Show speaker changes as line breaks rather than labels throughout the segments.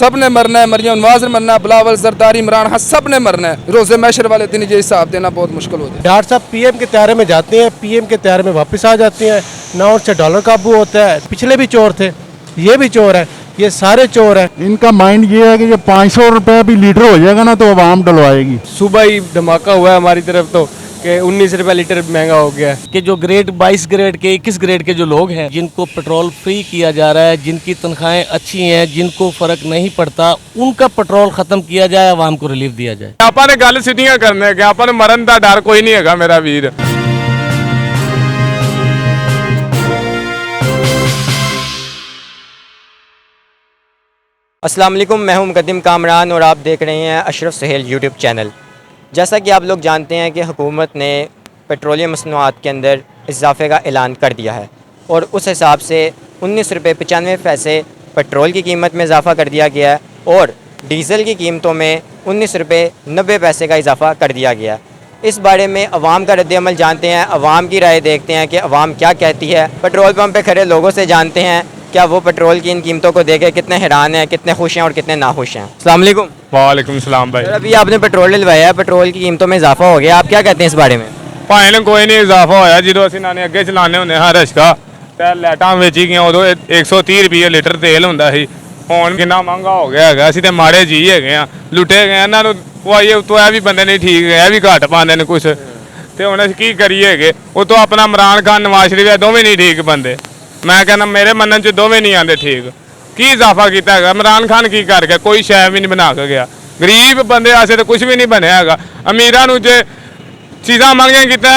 सब ने मरना है, मरियम नवाज ने मरना है, बिलावल सरदारी, इमरान खान, सब ने मरना है। रोज़े मैशर वाले दिन ये हिसाब देना बहुत मुश्किल होता है।
डॉक्टर साहब पीएम के त्यारे में जाते हैं, पीएम के त्यारे में वापस आ जाते हैं, ना उनसे डॉलर काबू होता है। पिछले भी चोर थे, ये भी चोर है, ये सारे चोर हैं।
इनका माइंड ये है कि ये 500 रुपये भी लीटर हो जाएगा ना तो आवाम डलवाएगी।
सुबह ही धमाका हुआ है हमारी तरफ तो कि 19 रुपये लीटर महंगा हो गया है।
कि जो ग्रेड 22 ग्रेड के 21 ग्रेड के जो लोग हैं जिनको पेट्रोल फ्री किया जा रहा है, जिनकी तनख्वाहें अच्छी हैं, जिनको फ़र्क नहीं पड़ता, उनका पेट्रोल ख़त्म किया जाए, आवाम को रिलीफ दिया जाए।
ਆਪਾਂ ਨੇ ਗੱਲ ਸਿੱਧੀਆਂ ਕਰਨੇ ਕਿ ਆਪਾਂ ਨੂੰ ਮਰਨ ਦਾ ਡਰ ਕੋਈ नहीं ਹੈਗਾ मेरा वीर।
अस्सलाम वालेकुम, मैं हूं मुकद्दिम कामरान और आप देख रहे हैं अशरफ सुहेल यूट्यूब चैनल। जैसा कि आप लोग जानते हैं कि हुकूमत ने पेट्रोलियम मसनूआत के अंदर इजाफे का ऐलान कर दिया है और उस हिसाब से 19 रुपये 95 पैसे पेट्रोल की कीमत में इजाफ़ा कर दिया गया है और डीज़ल की कीमतों में 19 रुपये 90 पैसे का इजाफ़ा कर दिया गया है। इस बारे में अवाम का रद्द-ए-अमल जानते हैं, अवाम की राय देखते हैं कि अवाम क्या कहती है। पेट्रोल पंप पे खड़े लोगों से जानते हैं क्या वो पेट्रोल की इन कीमतों को देखे कितने हैरान हैं, कितने खुश हैं और कितने नाखुश हैं। अस्सलाम वालेकुम।
वालेकुम सलाम भाई।
सर, अभी आपने पेट्रोल डलवाया है, पेट्रोल की कीमतों में इजाफा हो गया, आप क्या कहते हैं इस बारे में?
ਭਾਵੇਂ ਨੂੰ ਕੋਈ ਨਹੀਂ ਇਜ਼ਾਫਾ ਹੋਇਆ ਜਦੋਂ ਅਸੀਂ ਨਾਨੇ ਅੱਗੇ ਚਲਾਉਂਦੇ ਹੁੰਦੇ ਹਾਂ ਰਸ਼ਕਾ ਤੇ ਲਾਈਟਾਂ ਵਿੱਚ ਹੀ ਗਈਆਂ ਉਦੋਂ 130 ਰੁਪਏ ਲੀਟਰ ਤੇਲ ਹੁੰਦਾ ਸੀ। ਹੁਣ ਕਿੰਨਾ ਮਹਿੰਗਾ ਹੋ ਗਿਆ ਹੈਗਾ। ਅਸੀਂ ਤੇ ਮਾੜੇ ਜੀ ਹੈਗੇ ਆ, ਲੁੱਟੇ ਗਏ। ਇਹਨਾਂ ਨੂੰ ਪਵਾਈਏ ਉਤੋਂ ਇਹ ਵੀ ਬੰਦੇ ਨਹੀਂ ਠੀਕ, ਇਹ ਵੀ ਘੱਟ ਪਾਉਂਦੇ ਨੇ ਕੁਛ ਤੇ ਹੁਣ ਅਸੀਂ ਕੀ ਕਰੀਏ ਹੈਗੇ। ਉਤੋਂ ਆਪਣਾ ਇਮਰਾਨ ਖਾਨ ਨਵਾਜ਼ ਸ਼ਰੀਫ ਦੋਵੇਂ ਨਹੀਂ ਠੀਕ ਬੰਦੇ। ਮੈਂ ਕਹਿੰਦਾ ਮੇਰੇ ਮੰਨਣ 'ਚ ਦੋਵੇਂ ਨਹੀਂ ਆਉਂਦੇ ਠੀਕ। ਕੀ ਇਜ਼ਾਫਾ ਕੀਤਾ ਹੈਗਾ ਇਮਰਾਨ ਖਾਨ, ਕੀ ਕਰ ਗਿਆ? ਕੋਈ ਸ਼ੈ ਵੀ ਨਹੀਂ ਬਣਾ ਕੇ ਗਿਆ। ਗਰੀਬ ਬੰਦੇ ਵਾਸਤੇ ਤਾਂ ਕੁਝ ਵੀ ਨਹੀਂ ਬਣਿਆ ਹੈਗਾ। ਅਮੀਰਾਂ ਨੂੰ ਜੇ चीज़ा महंगिया कितना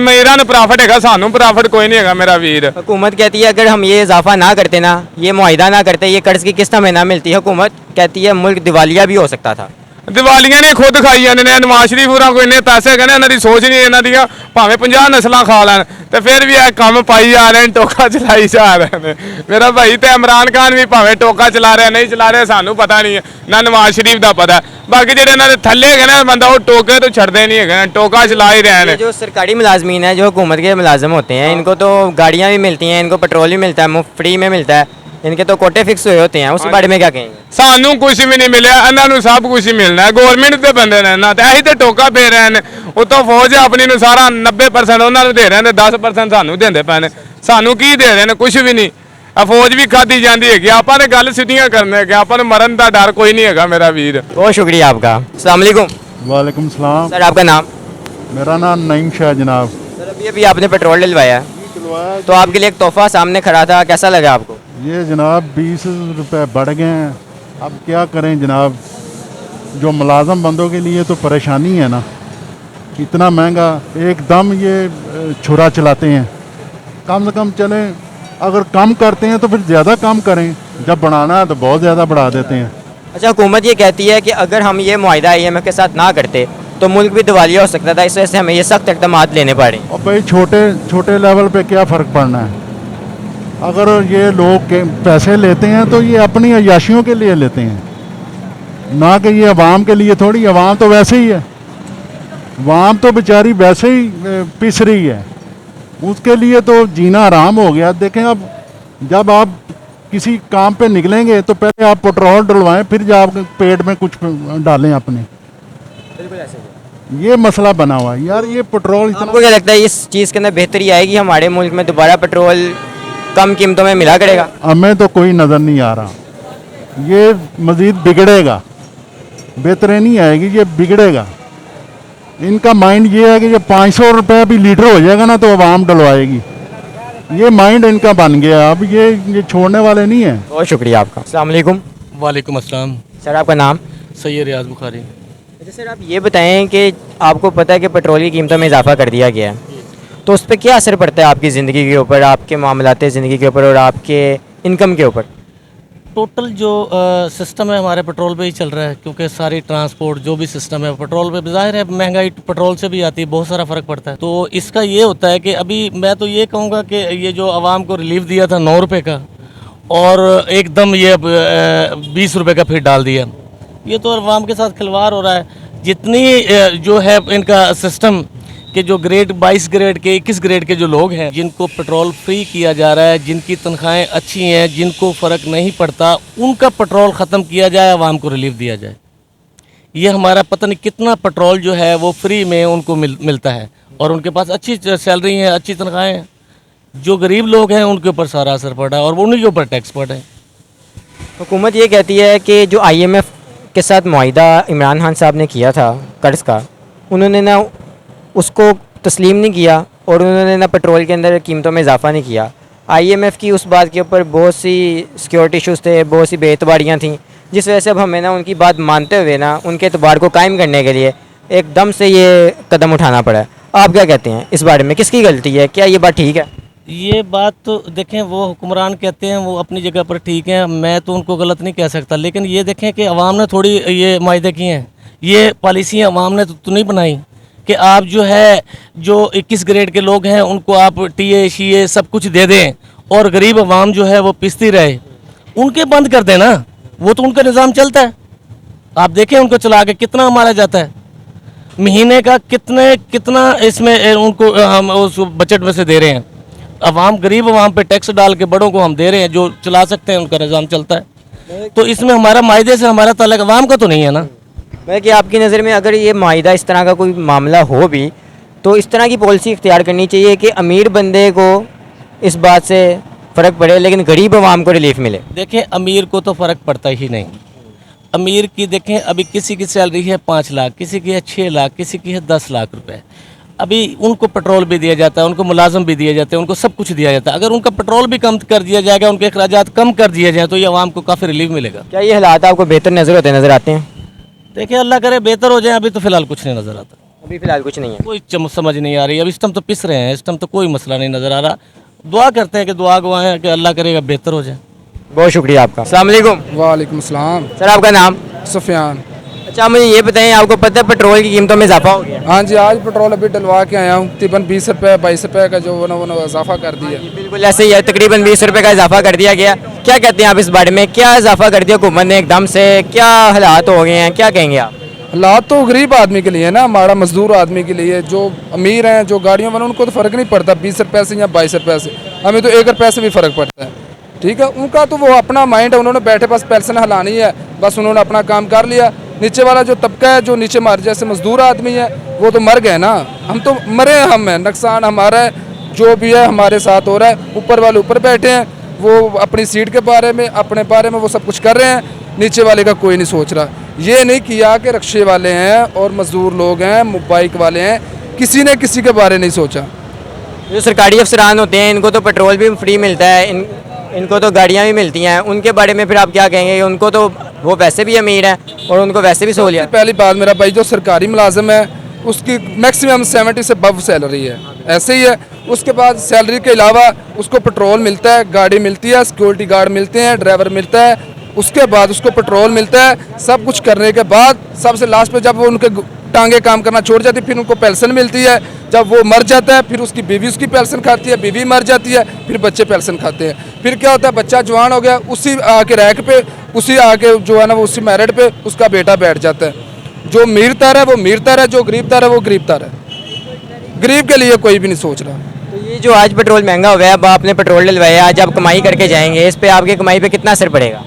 मेरा न प्रॉफिट है, सानू प्रॉफिट कोई नहीं है मेरा वीर।
हुकूमत कहती है अगर हम ये इजाफा ना करते ना, ये मुआहिदा ना करते, ये कर्ज की किस्त हमें ना मिलती, हुकूमत कहती है मुल्क दिवालिया भी हो सकता था।
दिवालियां ने खुद खाई जाने ने। नवाज शरीफ होरां कोई इन्ने पैसे कहने इन्हां दी सोच नहीं, इन्हां दियां भावें 50 नस्लां खा लैन ते फिर भी यह काम पाई जा रहे हैं, टोका चलाई जा रहे हैं। मेरा भाई तो इमरान खान भी भावें टोका चला रहे नहीं चला रहे सानू पता नहीं है, ना नवाज शरीफ का पता है। बाकी जो इन्होंने थले है ना बंदा वो टोके तो छड़ते नहीं है, टोका चला ही रहे हैं।
जो सरकारी मुलाजमीन है, जो हुकूमत के मुलाजम होते हैं, इनको तो गाड़ियाँ भी मिलती हैं, इनको पेट्रोल भी मिलता है, मुफ्त फ्री में मिलता है, इनके तो कोटे फिक्स हुए होते हैं। उस बारे में क्या कहेंगे?
सानू कुछ भी नहीं मिले, इन्होंने सब कुछ ही मिलना है। गवर्नमेंट के बंदे ने ना यही तो टोका दे रहे हैं। उतो फौज अपनी सारा 90% उन्होंने दे रहे हैं, 10% सानू देंदे पे ने। सानू की दे रहे हैं? कुछ भी नहीं। फौज भी खाधी जाती है। आप गल सीधियां करने कि आप मरण का डर कोई नहीं है मेरा वीर।
बहुत शुक्रिया आपका। अस्सलाम वालेकुम।
वालेकुम सलाम।
सर, आपका नाम?
मेरा नाम नईम शाह जनाब।
सर, अभी आपने पेट्रोल डलवाया है तो आपके लिए एक तोहफा सामने खड़ा था, कैसा लगा आपको?
ये जनाब 20 रुपये बढ़ गए हैं, अब क्या करें जनाब। जो मुलाजम बंदों के लिए तो परेशानी है ना, इतना महंगा एकदम ये छुरा चलाते हैं। कम से कम चलें, अगर कम करते हैं तो फिर ज़्यादा कम करें, जब बढ़ाना है तो बहुत ज़्यादा बढ़ा देते हैं।
अच्छा, हुकूमत ये कहती है कि अगर हम ये मुआहिदा IMF के साथ ना करते तो मुल्क भी दिवालिया हो सकता था, इस वजह से हमें ये सख्त इक़दामात लेने पड़े।
और भाई छोटे छोटे लेवल पे क्या फ़र्क पड़ना है। अगर ये लोग के पैसे लेते हैं तो ये अपनी अय्याशियों के लिए लेते हैं, ना कि ये अवाम के लिए थोड़ी। अवाम तो वैसे ही है, अवाम तो बेचारी वैसे ही पिस रही है, उसके लिए तो जीना आराम हो गया। देखें अब जब आप किसी काम पे निकलेंगे तो पहले आप पेट्रोल डलवाएं, फिर जब आप पेट में कुछ डालें अपने। ये मसला बना हुआ है यार। ये पेट्रोल इतना,
आपको क्या लगता है इस चीज़ के अंदर बेहतरी आएगी? हमारे मुल्क में दोबारा पेट्रोल कम कीमतों में मिला करेगा?
हमें तो कोई नज़र नहीं आ रहा। ये मज़ीद बिगड़ेगा, बेहतरी नहीं आएगी, ये बिगड़ेगा। इनका माइंड ये है कि ये 500 रुपये भी लीटर हो जाएगा ना तो आवाम डलवाएगी। ये माइंड इनका बन गया, अब ये छोड़ने वाले नहीं हैं।
बहुत शुक्रिया आपका। अस्सलाम वालेकुम।
वालेकुम अस्सलाम।
सर, आपका नाम?
सैयद रियाज बुखारी।
अच्छा सर, आप ये बताएं कि आपको पता है कि पेट्रोल की कीमतों में इजाफा कर दिया गया है, तो उस पर क्या असर पड़ता है आपकी ज़िंदगी के ऊपर, आपके मामलात ज़िंदगी के ऊपर और आपके इनकम के ऊपर?
टोटल जो सिस्टम है हमारे पेट्रोल पे ही चल रहा है, क्योंकि सारी ट्रांसपोर्ट जो भी सिस्टम है पेट्रोल पे, ज़ाहिर है महंगाई पेट्रोल से भी आती है, बहुत सारा फ़र्क पड़ता है। तो इसका ये होता है कि अभी मैं तो ये कहूँगा कि ये जो आवाम को रिलीफ दिया था 9 रुपये का और एकदम ये 20 रुपये का फिर डाल दिया, ये तो आवाम के साथ खिलवाड़ हो रहा है। जितनी जो है इनका सिस्टम कि जो ग्रेड 22 ग्रेड के 21 ग्रेड के जो लोग हैं जिनको पेट्रोल फ्री किया जा रहा है, जिनकी तनख्वाहें अच्छी हैं, जिनको फ़र्क नहीं पड़ता, उनका पेट्रोल ख़त्म किया जाए, आवाम को रिलीफ दिया जाए। ये हमारा पता नहीं कितना पेट्रोल जो है वो फ्री में उनको मिलता है और उनके पास अच्छी सैलरी है, अच्छी तनख्वाहें हैं। जो गरीब लोग हैं उनके ऊपर सारा असर पड़ा है और वो उन्हीं के ऊपर टैक्स पड़ा है।
हुकूमत ये कहती है कि जो IMF के साथ मुआहिदा इमरान खान साहब ने किया था कर्ज़ का, उन्होंने ना उसको तस्लीम नहीं किया और उन्होंने ना पेट्रोल के अंदर कीमतों में इजाफा नहीं किया। IMF की उस बात के ऊपर बहुत सी सिक्योरिटी इशूज़ थे, बहुत सी बेएतबारियाँ थीं, जिस वजह से अब हमें ना उनकी बात मानते हुए ना उनके एतबार को कायम करने के लिए एकदम से ये कदम उठाना पड़ा है। आप क्या कहते हैं इस बारे में, किसकी गलती है, क्या ये बात ठीक है?
ये बात तो देखें, वो हुक्मरान कहते हैं वो अपनी जगह पर ठीक है, मैं तो उनको गलत नहीं कह सकता, लेकिन ये देखें कि अवाम ने थोड़ी ये मायदे किए हैं, ये पॉलिसियाँ अवाम ने तो नहीं बनाई कि आप जो है जो 21 ग्रेड के लोग हैं उनको आप टीए शीए सब कुछ दे दें और गरीब अवाम जो है वो पिसती रहे। उनके बंद कर देना, वो तो उनका निज़ाम चलता है। आप देखें उनको चला के कितना मारा जाता है, महीने का कितना इसमें उनको हम उस बजट में से दे रहे हैं। अवाम गरीब अवाम पे टैक्स डाल के बड़ों को हम दे रहे हैं, जो चला सकते हैं उनका निज़ाम चलता है। तो इसमें हमारा मायदे से हमारा ताल्लुक अवाम का तो नहीं है ना।
मैं कि आपकी नज़र में अगर ये मुआहिदा इस तरह का कोई मामला हो भी तो इस तरह की पॉलिसी इख्तियार करनी चाहिए कि अमीर बंदे को इस बात से फ़र्क पड़े लेकिन गरीब अवाम को रिलीफ मिले।
देखें अमीर को तो फ़र्क पड़ता ही नहीं। अमीर की देखें, अभी किसी की सैलरी है 5 लाख, किसी की है 6 लाख, किसी की है 10 लाख रुपए। अभी उनको पेट्रोल भी दिया जाता है, उनको मुलाजम भी दिए जाते हैं, उनको सब कुछ दिया जाता है। अगर उनका पेट्रोल भी कम कर दिया जाएगा, उनके अखराजात कम कर दिए जाए तो ये आवाम को काफ़ी रिलीफ मिलेगा।
क्या ये हालात आपको बेहतर नज़र आते हैं?
देखिए अल्लाह करे बेहतर हो जाए, अभी तो फ़िलहाल कुछ नहीं नज़र आता,
अभी फ़िलहाल कुछ नहीं है।
कोई समझ नहीं आ रही। अब इस टाइम तो पिस रहे हैं, इस टाइम तो कोई मसला नहीं नज़र आ रहा। दुआ करते हैं कि दुआ है कि अल्लाह करेगा बेहतर हो जाए।
बहुत शुक्रिया आपका। अस्सलाम वालेकुम।
वालेकुम सलाम।
सर आपका नाम?
सुफियान।
अच्छा मुझे ये बताएं, आपको पता है पेट्रोल की कीमतों में इजाफा हो गया?
हाँ जी, आज पेट्रोल अभी डलवा के आया हूँ, तकरीबन 20 रुपये 22 रुपये का जो वो इजाफा कर दिया।
बिल्कुल ऐसे ही है, तकरीबन 20 रुपये का इजाफा कर दिया गया। क्या कहते हैं आप इस बारे में, क्या इजाफा कर दिया हुकूमत ने एकदम से, क्या हालात हो गए हैं, क्या कहेंगे आप?
हालात तो गरीब आदमी के लिए है ना, हमारा मजदूर आदमी के लिए। जो अमीर हैं, जो गाड़ियों वाले, उनको तो फ़र्क नहीं पड़ता 20 रुपये से या 22 रुपये से, हमें तो 1 रुपये से भी फ़र्क पड़ता है। ठीक है, उनका तो वो अपना माइंड है, उन्होंने बैठे बस पेंशन हलानी है, बस उन्होंने अपना काम कर लिया। नीचे वाला जो तबका है, जो नीचे हमारे जैसे मजदूर आदमी है, वो तो मर गए ना, हम तो मरे, हम हैं, नुकसान हमारा है, जो भी है हमारे साथ हो रहा है। ऊपर वाले ऊपर बैठे हैं, वो अपनी सीट के बारे में, अपने बारे में वो सब कुछ कर रहे हैं, नीचे वाले का कोई नहीं सोच रहा। ये नहीं किया कि रिक्शे वाले हैं और मजदूर लोग हैं, बाइक वाले हैं, किसी ने किसी के बारे नहीं सोचा।
जो सरकारी अफसरान होते हैं इनको तो पेट्रोल भी फ्री मिलता है, इनको तो गाड़ियाँ भी मिलती हैं, उनके बारे में फिर आप क्या कहेंगे? उनको तो वो वैसे भी अमीर हैं और उनको वैसे भी सहूलियत।
पहली बात मेरा भाई, जो सरकारी मुलाजिम है उसकी मैक्सिमम 70 से अबव सैलरी है, ऐसे ही है। उसके बाद सैलरी के अलावा उसको पेट्रोल मिलता है, गाड़ी मिलती है, सिक्योरिटी गार्ड मिलते हैं, ड्राइवर मिलता है, उसके बाद उसको पेट्रोल मिलता है। सब कुछ करने के बाद सबसे लास्ट पे जब वो उनके टांगे काम करना छोड़ जाती है, फिर उनको पेंशन मिलती है। जब वो मर जाता है फिर उसकी बीवी उसकी पेंशन खाती है, बीवी मर जाती है, फिर बच्चे पेंशन खाते हैं। फिर क्या होता है, बच्चा जवान हो गया, उसी आके रैक पे, उसी आके जो है ना वो उसी मैरिट पे उसका बेटा बैठ जाता है। जो अमीर तार है वो अमीर तार है, जो गरीब तार है वो गरीब तार है। गरीब के लिए कोई भी नहीं सोच रहा।
तो ये जो आज पेट्रोल महंगा हो गया, अब आपने पेट्रोल डलवाया, आज आप कमाई करके जाएंगे, इस पे आपकी कमाई पे कितना असर पड़ेगा?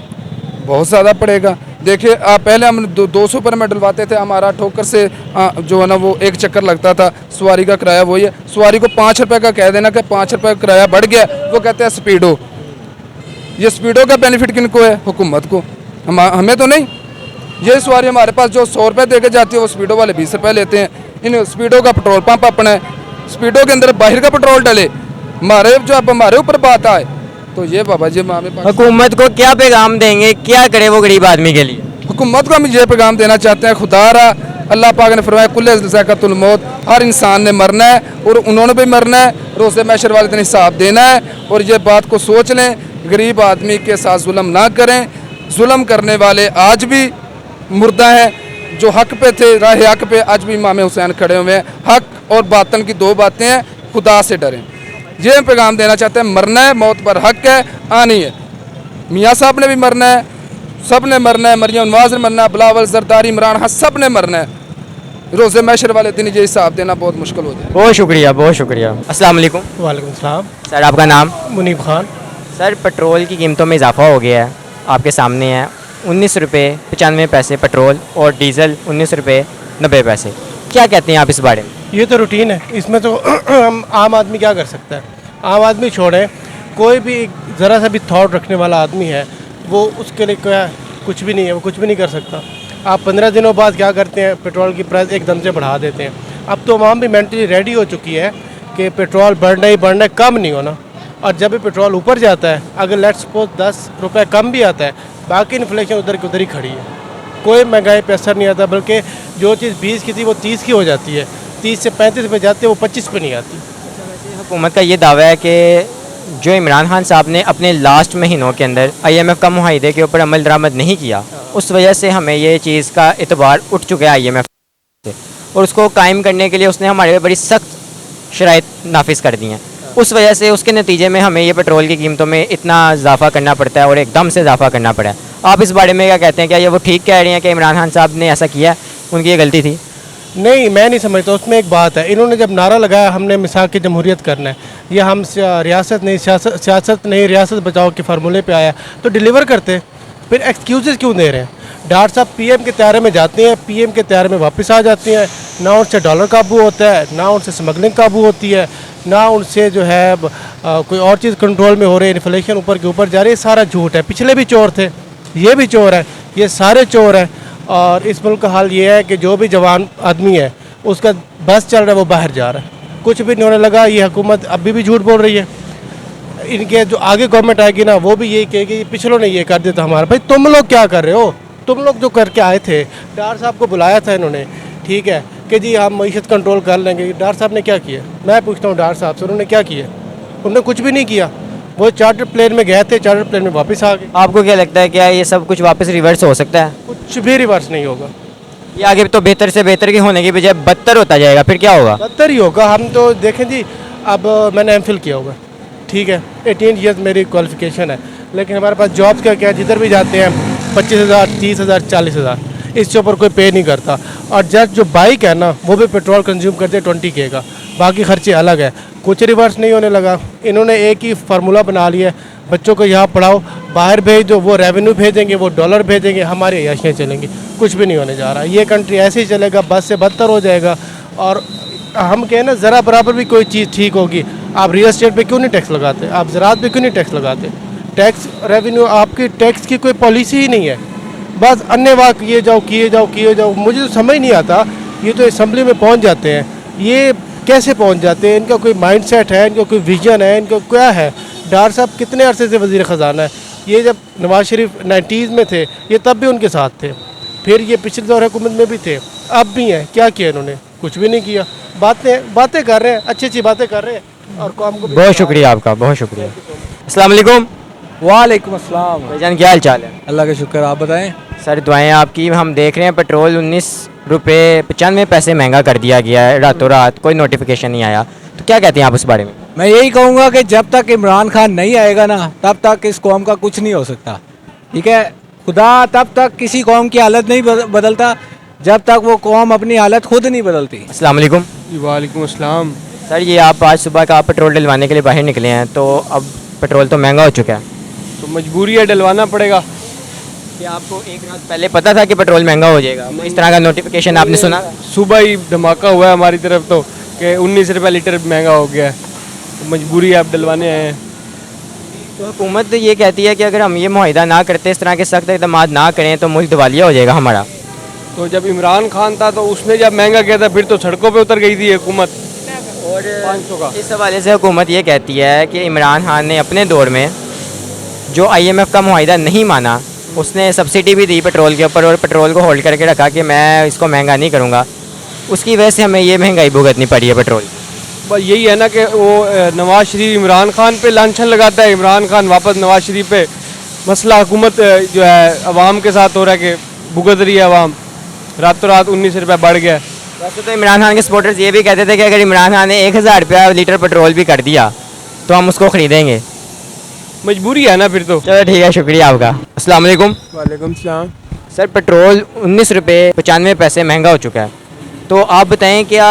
बहुत ज़्यादा पड़ेगा। देखिए पहले हम 200 रुपये में डलवाते थे, हमारा ठोकर से जो है ना वो 1 चक्कर लगता था, सवारी का किराया वही है। सवारी को 5 रुपये का कह देना कि 5 रुपये का किराया बढ़ गया, वो कहते हैं स्पीडो। ये स्पीडो का बेनिफिट किनको है? हुकूमत को, हमें तो नहीं। ये सवारी हमारे पास जो 100 रुपये दे के जाती है, वो स्पीडो वाले 20 रुपये लेते हैं। इन स्पीडो का पेट्रोल पंप अपना है, स्पीडो के अंदर बाहर का पेट्रोल डले, हमारे जो अब हमारे ऊपर बात आए तो ये बाबा जी
हुकूमत को क्या पैगाम देंगे, क्या करे वो गरीब आदमी के लिए?
हुकूमत को हम ये पैगाम देना चाहते हैं, खुदा रहा अल्लाह पाक ने फरमाया कुल्ले ज़ाक़तुल मौत, हर इंसान ने मरना है और उन्होंने भी मरना है, रोज़े महशर वाले दिन हिसाब देना है। और ये बात को सोच लें, गरीब आदमी के साथ जुल्म ना करें। जुल्म करने वाले आज भी मुर्दा हैं, जो हक पे थे, राह हक पे आज भी इमाम हुसैन खड़े हुए हैं। हक और बातन की 2 बातें हैं, खुदा से डरें। ये पैगाम देना चाहते हैं, मरना है, मौत पर हक है, आनी है। मियाँ साहब ने भी मरना है, सब ने मरना है, मरियम नवाज ने मरना है, बिलावल जरदारी, इमरान खान, सब ने मरना है। रोज़े मैशर वाले दिन ये हिसाब देना बहुत मुश्किल हो जाए।
बहुत शुक्रिया। अस्सलाम वालेकुम।
वालेकुम सलाम।
सर आपका नाम?
मुनीब खान।
सर पेट्रोल की कीमतों में इजाफा हो गया है, आपके सामने है 19 रुपये 95 पैसे पेट्रोल और डीज़ल 19 रुपये 90 पैसे। क्या कहते हैं आप इस बारे में?
ये तो रूटीन है, इसमें तो हम आम आदमी क्या कर सकता है। आम आदमी छोड़ें, कोई भी ज़रा सा भी थॉट रखने वाला आदमी है वो उसके लिए क्या कुछ भी नहीं है, वो कुछ भी नहीं कर सकता। आप 15 दिनों बाद क्या करते हैं, पेट्रोल की प्राइस एकदम से बढ़ा देते हैं। अब तो आवाम भी मेंटली रेडी हो चुकी है कि पेट्रोल बढ़ना ही बढ़ना है, कम नहीं होना। और जब भी पेट्रोल ऊपर जाता है, अगर लेट्स सपोज 10 रुपये कम भी आता है, बाकी इन्फ्लेशन उधर की उधर ही खड़ी है, कोई महंगाई पे असर नहीं आता, बल्कि जो चीज़ 20 की थी वो 30 की हो जाती है, 30 से 35 पे जाती है, वो 25 पे नहीं आती।
हुकूमत का ये दावा है कि जो इमरान खान साहब ने अपने लास्ट महीनों के अंदर IMF का मुआहदे के ऊपर अमल दरामद नहीं किया, उस वजह से हमें ये चीज़ का एतबार उठ चुका है IMF से, और उसको कायम करने के लिए उसने हमारे पे बड़ी सख्त शराइत नाफिज कर दी हैं। उस वजह से उसके नतीजे में हमें ये पेट्रोल की कीमतों में इतना इजाफा करना पड़ता है और एकदम से इजाफा करना पड़ा है। आप इस बारे में क्या कहते हैं? क्या ये वो ठीक कह रही हैं कि इमरान खान साहब ने ऐसा किया, उनकी ये गलती थी?
नहीं, मैं नहीं समझता। उसमें एक बात है, इन्होंने जब नारा लगाया हमने मिसाक की जमहूरियत करना है, या हम सियासत नहीं रियासत बचाओ के फार्मूले पे आया, तो डिलीवर करते। फिर एक्सक्यूज़ क्यों दे रहे हैं? डॉक्टर साहब PM के त्यारे में जाते हैं, PM के त्यारे में वापस आ जाते हैं, ना उनसे डॉलर काबू होता है, ना उनसे स्मगलिंग काबू होती है, ना उनसे जो है कोई और चीज़ कंट्रोल में हो रही है, इन्फ्लेशन ऊपर के ऊपर जा रही है। सारा झूठ है। पिछले भी चोर थे, ये भी चोर है, ये सारे चोर हैं। और इस मुल्क का हाल ये है कि जो भी जवान आदमी है उसका बस चल रहा है, वो बाहर जा रहा है, कुछ भी नहीं होने लगा। ये हुकूमत अभी भी झूठ बोल रही है। इनके जो आगे गवर्नमेंट आएगी ना, वो भी यही कहेगी पिछलों ने ये कर दिया था हमारा। भाई तुम लोग क्या कर रहे हो? तुम लोग जो करके आए थे, डार साहब को बुलाया था इन्होंने, ठीक है, कि जी हम मईशत कंट्रोल कर लेंगे। डार साहब ने क्या किया? मैं पूछता हूँ डार साहब से, उन्होंने क्या किया? उन्होंने कुछ भी नहीं किया। वो चार्टर प्लेन में गए थे, चार्टर प्लेन में वापस आ गए।
आपको क्या लगता है, क्या ये सब कुछ वापस रिवर्स हो सकता है?
कुछ भी रिवर्स नहीं होगा।
ये आगे तो बेहतर से बेहतर की होने की बजाय बदतर होता जाएगा, फिर क्या होगा?
बदतर ही होगा। हम तो देखें जी, अब मैंने MPhil किया हुआ, ठीक है, 18 ईयर्स मेरी क्वालिफिकेशन है, लेकिन हमारे पास जॉब्स का क्या है, जिधर भी जाते हैं 25,000 30,000 40,000, इससे ऊपर कोई पे नहीं करता। और जो बाइक है ना, वो भी पेट्रोल कंज्यूम करते हैं 20K का, बाकी खर्चे अलग है। कुछ रिवर्स नहीं होने लगा। इन्होंने एक ही फार्मूला बना लिया है, बच्चों को यहाँ पढ़ाओ, बाहर भेज दो, वो रेवेन्यू भेजेंगे, वो डॉलर भेजेंगे, हमारी अयाशियाँ चलेंगी। कुछ भी नहीं होने जा रहा। ये कंट्री ऐसे ही चलेगा, बस से बदतर हो जाएगा। और हम कहें ना, ज़रा बराबर भी कोई चीज़ ठीक होगी। आप रियल एस्टेट पे क्यों नहीं टैक्स लगाते? आप ज़राअत पे क्यों नहीं टैक्स लगाते? टैक्स रेवेन्यू आपकी टैक्स की कोई पॉलिसी ही नहीं है। बस अन्यवाह किए जाओ। मुझे तो समझ नहीं आता, ये तो असम्बली में पहुँच जाते हैं, ये कैसे पहुँच जाते हैं? इनका कोई माइंडसेट है, इनका कोई विजन है, इनका क्या है? डार साहब कितने अरसे से वज़ीर ख़जाना है। ये जब नवाज शरीफ 90s में थे, ये तब भी उनके साथ थे, फिर ये पिछले दौर हुकूमत में भी थे, अब भी हैं। क्या किया इन्होंने? कुछ भी नहीं किया। बातें कर रहे हैं, अच्छी बातें कर रहे हैं, और कौम को।
बहुत शुक्रिया आपका, बहुत शुक्रिया। अस्सलाम वालेकुम।
वालेकुम अस्सलाम।
भाईजान क्या हाल चाल है?
अल्लाह का शुक्र, आप बताएं।
सर दुआएं आपकी। हम देख रहे हैं पेट्रोल 19 रुपये 95 पैसे महंगा कर दिया गया है रातों रात, कोई नोटिफिकेशन नहीं आया, तो क्या कहते हैं आप उस बारे में?
मैं यही कहूँगा कि जब तक इमरान खान नहीं आएगा ना, तब तक इस कौम का कुछ नहीं हो सकता, ठीक है। खुदा तब तक किसी कौम की हालत नहीं बदलता जब तक वो कौम अपनी हालत खुद नहीं बदलती।
अस्सलाम वालेकुम।
वालेकुम अस्सलाम।
सर ये आप आज सुबह का पेट्रोल डलवाने के लिए बाहर निकले हैं, तो अब पेट्रोल तो महंगा हो चुका है,
तो मजबूरी है, डलवाना पड़ेगा।
क्या आपको एक रात पहले पता था कि पेट्रोल महंगा हो जाएगा? इस तरह का नोटिफिकेशन आपने सुना?
सुबह ही धमाका हुआ है हमारी तरफ तो कि 19 रुपये लीटर महंगा हो गया है, तो मजबूरी है, आप डलवाने आए हैं।
तो हुकूमत तो ये कहती है कि अगर हम ये मुआहिदा ना करते, इस तरह के सख्त इक़दाम ना करें, तो मुल्क दिवालिया हो जाएगा हमारा।
तो जब इमरान खान था तो उसने जब महंगा किया था, फिर तो सड़कों पे उतर गई थी हुकूमत।
और
500 का
इस हवाले से हुकूमत ये कहती है कि इमरान खान ने अपने दौर में जो IMF का मुआहिदा नहीं माना, उसने सब्सिडी भी दी पेट्रोल के ऊपर, और पेट्रोल को होल्ड करके रखा कि मैं इसको महंगा नहीं करूँगा। उसकी वजह से हमें ये महंगाई भुगतनी पड़ी है पेट्रोल।
बस यही है ना कि वो नवाज शरीफ इमरान खान पे लांछन लगाता है, इमरान खान वापस नवाज शरीफ पे। मसला हुकूमत जो है अवाम के साथ हो रहा है कि भुगत रही है अवाम, रातों रात 19 रुपये बढ़ गया।
वैसे तो इमरान खान के सपोर्टर्स ये भी कहते थे कि अगर इमरान खान ने 1000 रुपया लीटर पेट्रोल भी कर दिया तो हम उसको ख़रीदेंगे।
मजबूरी है ना फिर तो।
चलो ठीक है, शुक्रिया आपका। अस्सलाम वालेकुम।
वालेकुम सलाम।
सर पेट्रोल 19 रुपये 95 पैसे महंगा हो चुका है, तो आप बताएं क्या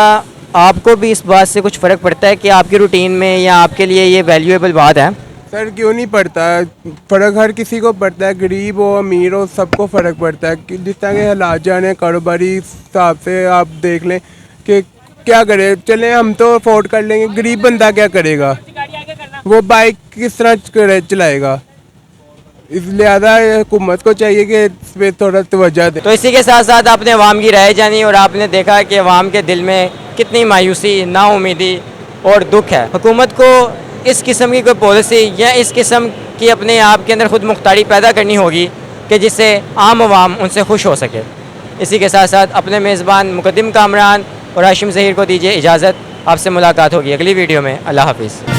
आपको भी इस बात से कुछ फ़र्क पड़ता है कि आपकी रूटीन में या आपके लिए ये वैल्यूएबल बात है?
सर क्यों नहीं पड़ता है, फ़र्क हर किसी को पड़ता है, गरीब हो अमीर हो सबको फ़र्क पड़ता है कि जिस तरह के हालात जाने कारोबारी हिसाब से आप देख लें कि क्या करें। चलें हम तो अफोर्ड कर लेंगे, गरीब बंदा क्या करेगा, वो बाइक किस तरह चलाएगा। इस लिहाजा हुकूमत को चाहिए कि इस पर थोड़ा तवज्जो दे।
तो इसी के साथ साथ आपने अवाम की राय जानी और आपने देखा कि अवाम के दिल में कितनी मायूसी, नाउमीदी और दुख है। हुकूमत को इस किस्म की कोई पॉलिसी या इस किस्म की अपने आप के अंदर खुद मुख्तारी पैदा करनी होगी कि जिससे आम आवाम उनसे खुश हो सके। इसी के साथ साथ अपने मेज़बान मुकद्दम कामरान और हाशिम ज़हीर को दीजिए इजाज़त। आपसे मुलाकात होगी अगली वीडियो में। अल्लाह हाफिज़।